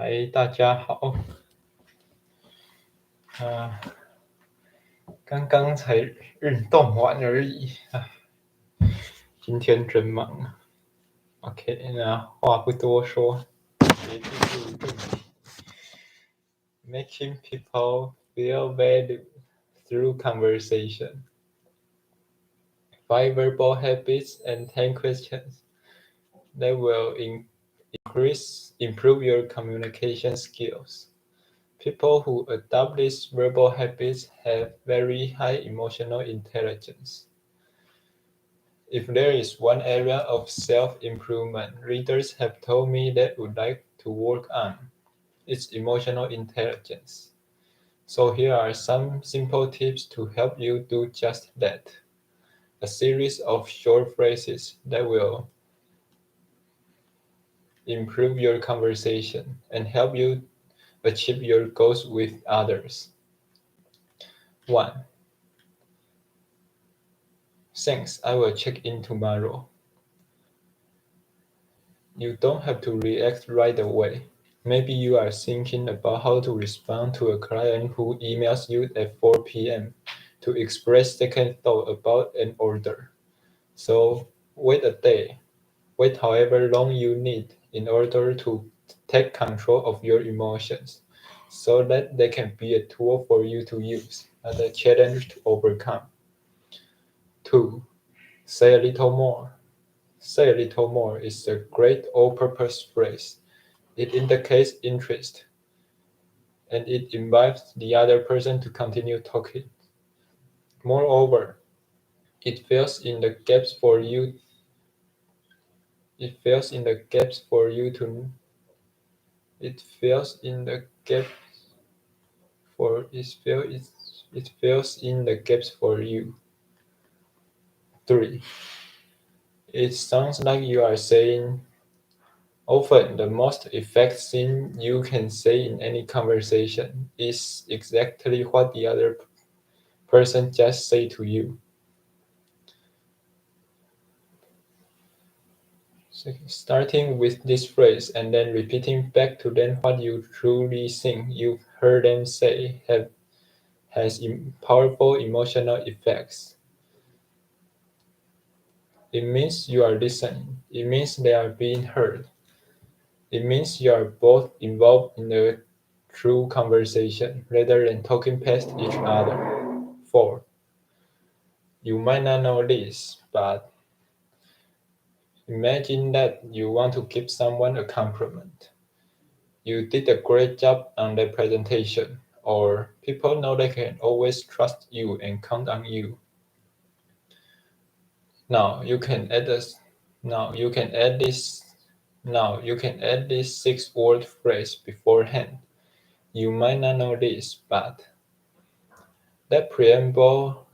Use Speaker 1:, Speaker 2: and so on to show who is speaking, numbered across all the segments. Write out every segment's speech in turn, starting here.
Speaker 1: 嗨，大家好。刚刚才运动完而已啊，今天真忙啊。OK，那话不多说，直接进入正题。Making people feel valued through conversation. 5 verbal habits and 10 questions that will improve your communication skills. People who adopt these verbal habits have very high emotional intelligence. If there is one area of self-improvement readers have told me that would like to work on, it's emotional intelligence. So here are some simple tips to help you do just that. A series of short phrases that will improve your conversation and help you achieve your goals with others. 1. Thanks, I will check in tomorrow. You don't have to react right away. Maybe you are thinking about how to respond to a client who emails you at 4 p.m. to express second thought about an order. So wait a day. Wait however long you need in order to take control of your emotions so that they can be a tool for you to use, not a challenge to overcome. 2. Say a little more. Say a little more is a great all-purpose phrase. It indicates interest, and it invites the other person to continue talking. Moreover, it fills in the gaps for you. It fills in the gaps for you to. It fills in the gaps for. It fills in the gaps for you. 3. It sounds like you are saying. Often, the most effective thing you can say in any conversation is exactly what the other person just said to you. So starting with this phrase and then repeating back to them what you truly think you've heard them say has powerful emotional effects. It means you are listening. It means they are being heard. It means you are both involved in a true conversation rather than talking past each other. 4. You might not know this, but imagine that you want to give someone a compliment. You did a great job on the presentation, or people know they can always trust you and count on you. Now you can add this. Now you can add this. Now you can add this 6-word phrase beforehand. You might not know this, but that preamble,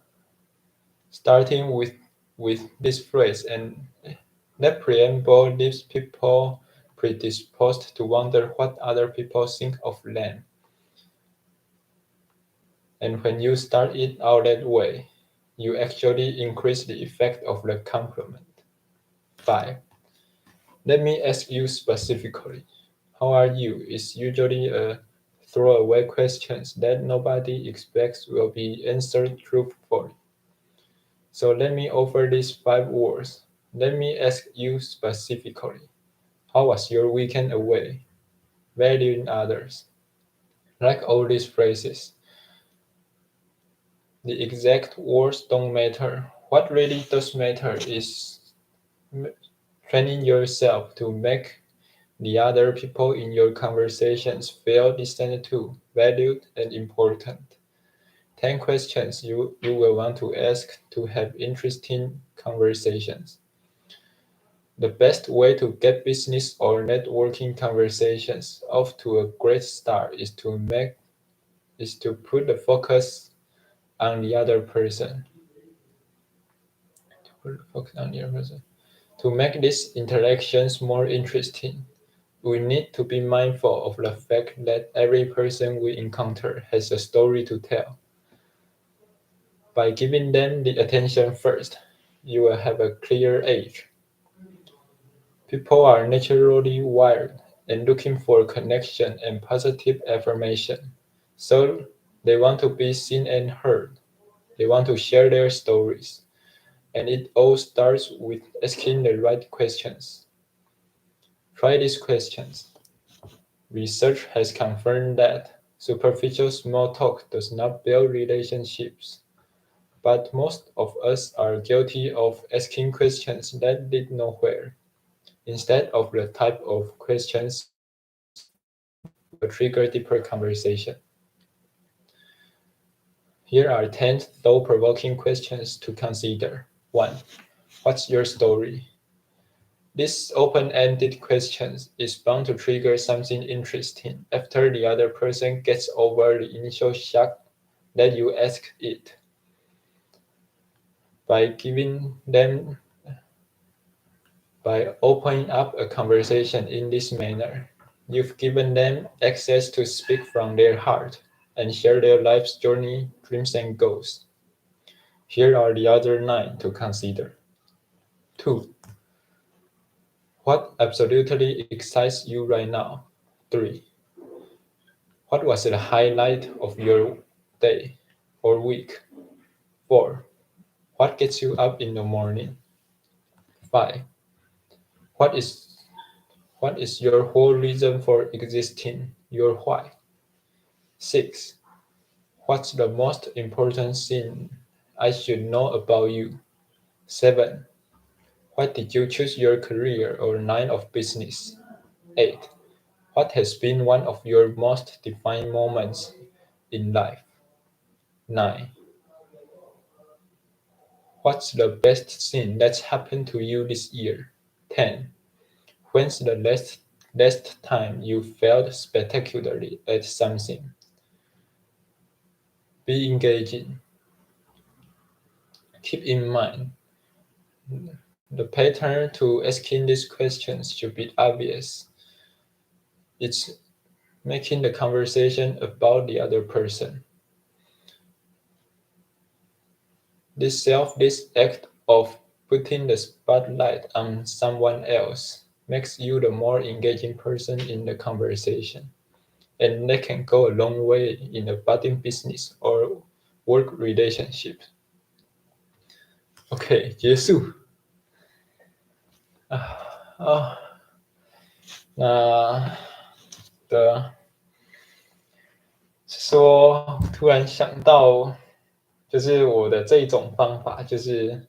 Speaker 1: starting with this phrase, and that preamble leaves people predisposed to wonder what other people think of them. And when you start it out that way, you actually increase the effect of the compliment. 5. Let me ask you specifically. How are you? Is usually a throwaway question that nobody expects will be answered truthfully. So let me offer these 5 words. Let me ask you specifically. How was your weekend away? Valuing others. Like all these phrases, the exact words don't matter. What really does matter is training yourself to make the other people in your conversations feel listened to, valued, and important. 10 questions you will want to ask to have interesting conversations. The best way to get business or networking conversations off to a great start is to put the focus on the other person. To make these interactions more interesting, we need to be mindful of the fact that every person we encounter has a story to tell. By giving them the attention first, you will have a clear edge. People are naturally wired and looking for connection and positive affirmation. So they want to be seen and heard. They want to share their stories. And it all starts with asking the right questions. Try these questions. Research has confirmed that superficial small talk does not build relationships. But most of us are guilty of asking questions that lead nowhere, instead of the type of questions will trigger deeper conversation. Here are 10 thought-provoking questions to consider. 1. What's your story? This open-ended question is bound to trigger something interesting after the other person gets over the initial shock that you asked it. By opening up a conversation in this manner, you've given them access to speak from their heart and share their life's journey, dreams, and goals. Here are the other 9 to consider. 2. What absolutely excites you right now? 3. What was the highlight of your day or week? 4. What gets you up in the morning? 5. What is your whole reason for existing? Your why? 6. What's the most important thing I should know about you? 7. Why did you choose your career or line of business? 8. What has been one of your most defining moments in life? 9. What's the best thing that's happened to you this year? 10. When's the last time you failed spectacularly at something? Be engaging. Keep in mind, the pattern to asking these questions should be obvious. It's making the conversation about the other person. This act of putting the spotlight on someone else makes you the more engaging person in the conversation. And that can go a long way in a budding business or work relationship. OK， 结束。那说突然想到，就是我的这一种方法，就是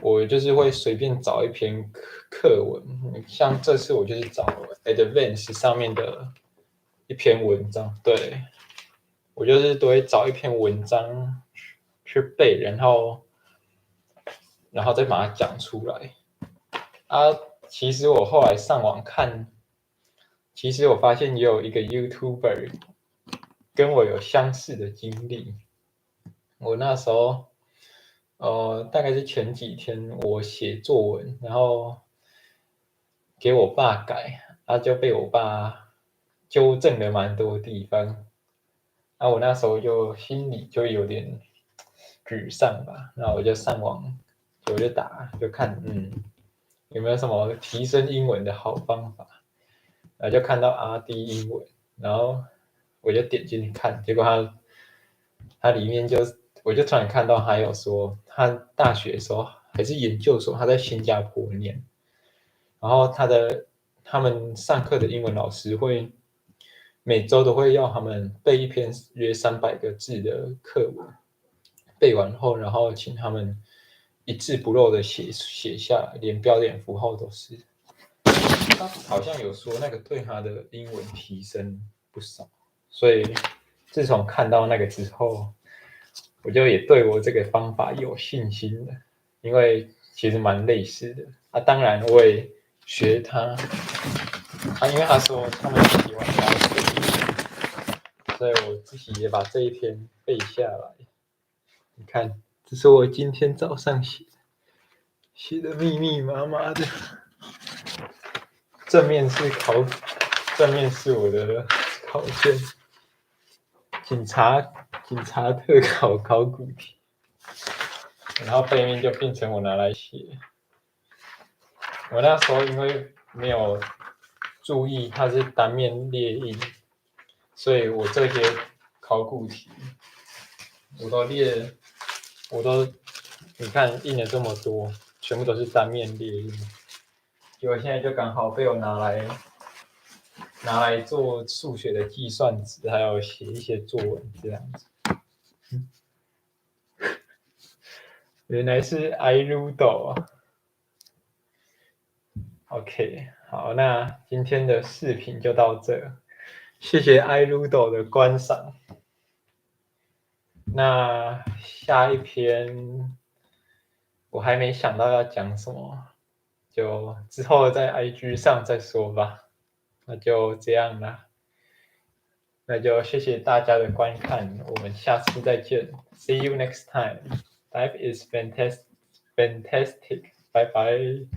Speaker 1: 我就是会随便找一篇课文，像这次我就是找 Advance 上面的一篇文章，对，我就是都会找一篇文章去背，然后再把它讲出来。其实我后来上网看，其实我发现也有一个 YouTuber 跟我有相似的经历。我那时候，大概是前几天我写作文，然后给我爸改，就被我爸纠正了蛮多地方。我那时候就心里就有点沮丧吧，那我就上网，我就打，就看，有没有什么提升英文的好方法？然后就看到RD英文，然后我就点进去看，结果它里面我就突然看到还有说，他大学的时候还是研究所，他在新加坡念，然后他们上课的英文老师会每周都会要他们背一篇约300个字的课文，背完后，然后请他们一字不漏的写下来，连标点符号都是。他好像有说那个对他的英文提升不少，所以自从看到那个之后，我就也对我这个方法有信心了，因为其实蛮类似的。当然我也学他，因为他说他们喜欢他的背英，所以我自己也把这一篇背下来。你看，这是我今天早上写的密密麻麻的。正面是我的考卷，警察特考古题，然后背面就变成我拿来写。我那时候因为没有注意它是单面列印，所以我这些考古题我都你看印了这么多，全部都是单面列印，结果现在就刚好被我拿来做数学的计算值，还有写一些作文这样子。原来是 iRudo 啊。OK， 好，那今天的视频就到这，谢谢 iRudo 的观赏。那下一篇我还没想到要讲什么，就之后在 IG 上再说吧。那就这样啦，那就谢谢大家的观看，我们下次再见。See you next time. Life is fantastic. Bye bye.